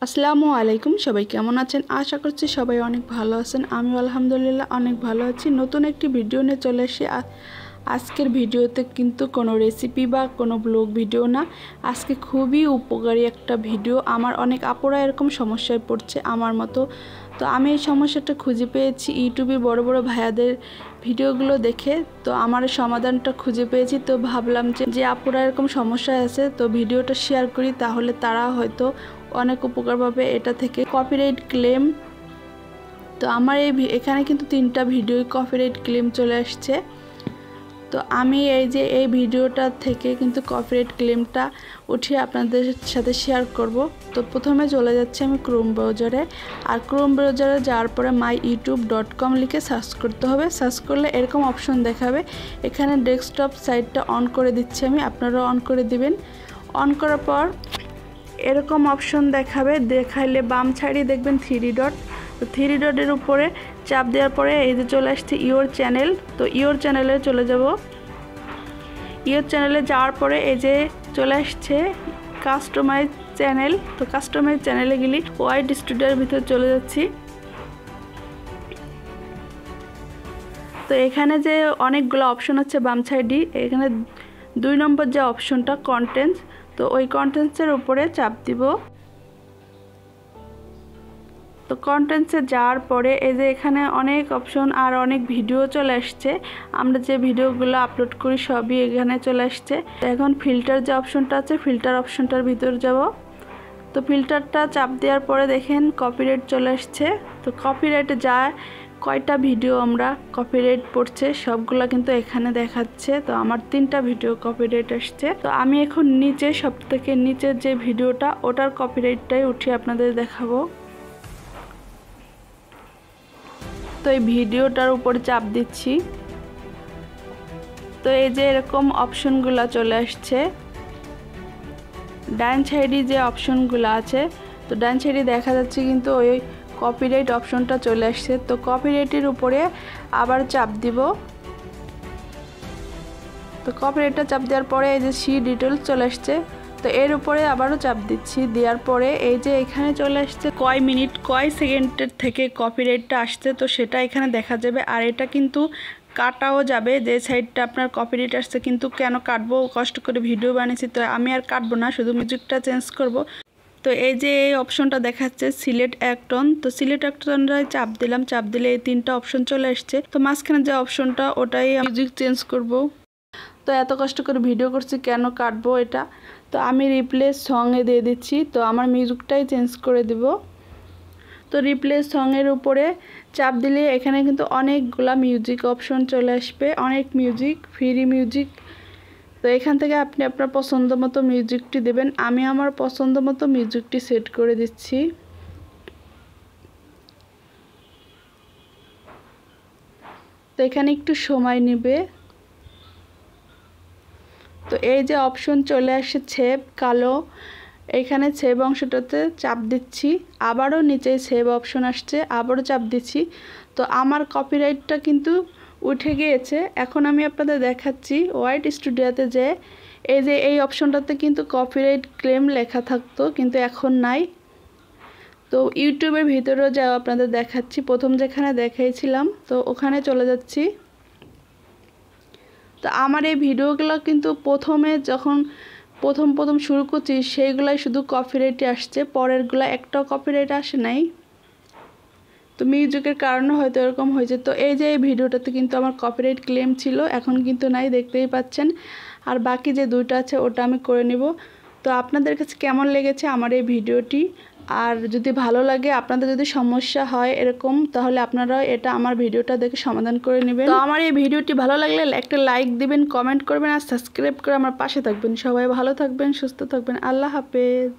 আসসালামু আলাইকুম। সবাই কেমন আছেন? আশা করছি সবাই অনেক ভালো আছেন। আমি আলহামদুলিল্লাহ অনেক ভালো আছি। নতুন একটি ভিডিও নিয়ে চলে এসেছি। আজকের ভিডিওতে কিন্তু কোনো রেসিপি বা কোনো ব্লগ ভিডিও না, আজকে খুবই উপকারী একটা ভিডিও। আমার অনেক আপুরা এরকম সমস্যায় পড়ছে আমার মতো। তো আমি এই সমস্যাটা খুঁজে পেয়েছি ইউটিউবে বড় বড় ভাইয়াদের ভিডিওগুলো দেখে। তো আমার সমাধানটা খুঁজে পেয়েছি। তো ভাবলাম যে আপুরা এরকম সমস্যায় আছে, তো ভিডিওটা শেয়ার করি, তাহলে তারা হয়তো অনেক উপকার পাবে এটা থেকে। কপিরাইট ক্লেম, তো আমার এখানে কিন্তু 3টা ভিডিও কপিরাইট ক্লেম চলে আসছে। তো আমি এই ভিডিওটা থেকে কিন্তু কপিরাইট ক্লেমটা উঠিয়ে আপনাদের সাথে শেয়ার করব। তো প্রথমে চলে যাচ্ছে আমি ক্রোম ব্রাউজারে, আর ক্রোম ব্রাউজারে যাওয়ার পরে myyoutube.com লিখে সার্চ করতে হবে। সার্চ করলে এরকম অপশন দেখাবে। এখানে ডেস্কটপ সাইটটা অন করে দিচ্ছি আমি, আপনারাও অন করে দিবেন। অন করার পর এরকম অপশন দেখাইলে বাম সাইডে দেখবেন 3 ডট। তো 3 ডটের উপরে চাপ দেওয়ার পরে এই যে চলে আসছে ইওর চ্যানেল। তো ইওর চ্যানেলে চলে যাব। ইওর চ্যানেলে যাওয়ার পরে এই যে চলে আসছে কাস্টমাইজ চ্যানেল। তো কাস্টমাইজ চ্যানেলে গেলে ওয়াইড স্টুডিওর ভিতর চলে যাচ্ছি। তো এখানে যে অনেকগুলো অপশন আছে বাম সাইডে, এখানে 2 নম্বর যে অপশনটা কন্টেন্টস, তো ওই কন্টেন্টসের উপরে চাপ দিব। তো কন্টেন্টসে যাওয়ার পরে এই যে এখানে অনেক অপশন আর অনেক ভিডিও চলে আসছে। আমরা যে ভিডিওগুলো আপলোড করি সবই এখানে চলে আসছে। এখন ফিল্টার যে অপশনটা আছে, ফিল্টার অপশনটার ভিতর যাব। তো ফিল্টারটা চাপ দেওয়ার পরে দেখেন কপিরাইট চলে আসছে। তো কপিরাইটে কয়টা ভিডিও আমরা কপিরাইট পড়ছে সবগুলা কিন্তু এখানে দেখাচ্ছে। তো আমার 3টা ভিডিও কপিরাইট আসছে। তো আমি এখন সবথেকে নিচের যে ভিডিওটা, ওটার কপিরাইটটাই উঠিয়ে আপনাদের দেখাবো। তো এই ভিডিওটার উপর চাপ দিচ্ছি। তো এই যে এরকম অপশনগুলো চলে আসছে। ডান সাইডে যে অপশনগুলো আছে, তো ডান সাইডে দেখা যাচ্ছে কিন্তু ওই কপিরাইট অপশনটা চলে আসছে। তো কপিরাইটের উপরে আবার চাপ দিব। তো কপিরাইটটা চাপ দেওয়ার পরে এই যে সি ডিটেলস চলে আসছে। তো এর উপরে আবারও চাপ দিচ্ছি। দেওয়ার পরে এই যে এখানে চলে আসছে কয় মিনিট কয় সেকেন্ডের থেকে কপিরাইটটা আসছে, তো সেটা এখানে দেখা যাবে। আর এটা কিন্তু কাটাও যাবে, যে সাইডটা আপনার কপিরাইট আসছে। কিন্তু কেন কাটবো, কষ্ট করে ভিডিও বানিয়েছি, তো আমি আর কাটবো না, শুধু মিউজিকটা চেঞ্জ করব। তো এই যে এই অপশনটা দেখাচ্ছে সিলেক্ট অ্যাক্টন। তো সিলেক্ট অ্যাক্টনটায় চাপ দিলাম। চাপ দিলে এই 3টা অপশন চলে আসছে। তো মাঝখানে যে অপশনটা, ওটাই মিউজিক চেঞ্জ করব। তো এত কষ্ট করে ভিডিও করছি, কেন কাটবো এটা। তো আমি রিপ্লেস সঙ্গে দিয়ে দিচ্ছি। তো আমার মিউজিকটাই চেঞ্জ করে দিব। তো রিপ্লেস সঙ্গের উপরে চাপ দিলে এখানে কিন্তু অনেকগুলা মিউজিক অপশন চলে আসবে, অনেক মিউজিক, ফ্রি মিউজিক। তো এখান থেকে আপনি আপনার পছন্দ মতো মিউজিকটি দেবেন। আমি আমার পছন্দ মতো মিউজিকটি সেট করে দিচ্ছি। তো এখানে একটু সময় নেবে। তো এই যে অপশন চলে আসে সেভ কালো, এখানে সেভ অংশটাতে চাপ দিচ্ছি। আবারও নিচে সেভ অপশন আসছে, আবারও চাপ দিচ্ছি। তো আমার কপিরাইটটা কিন্তু উঠে গিয়েছে। এখন আমি আপনাদের দেখাচ্ছি ওয়াইড স্টুডিওতে যে এই অপশনটাতে কিন্তু কপিরাইট ক্লেম লেখা থাকতো, কিন্তু এখন নাই। তো ইউটিউবের ভিতরেও যাও আপনাদের দেখাচ্ছি। প্রথম যেখানে দেখাইছিলাম, তো ওখানে চলে যাচ্ছি। তো আমার এই ভিডিওগুলো কিন্তু যখন প্রথম শুরু করছি, সেইগুলাই শুধু কপিরাইটে আসছে, পরেরগুলো একটাও কপিরাইট আসে নাই। তো মিউজিকের কারণে হয়তো এরকম হয়েছে। তো এই যে এই ভিডিওটাতে কিন্তু আমার কপিরাইট ক্লেম ছিল, এখন কিন্তু নাই, দেখতেই পাচ্ছেন। আর বাকি যে 2টা আছে ওটা আমি করে নিব। তো আপনাদের কাছে কেমন লেগেছে আমার এই ভিডিওটি, আর যদি ভালো লাগে, আপনাদের যদি সমস্যা হয় এরকম, তাহলে আপনারা এটা আমার ভিডিওটা দেখে সমাধান করে নেবেন। তো আমার এই ভিডিওটি ভালো লাগলে একটা লাইক দিবেন, কমেন্ট করবেন আর সাবস্ক্রাইব করে আমার পাশে থাকবেন। সবাই ভালো থাকবেন, সুস্থ থাকবেন। আল্লাহ হাফেজ।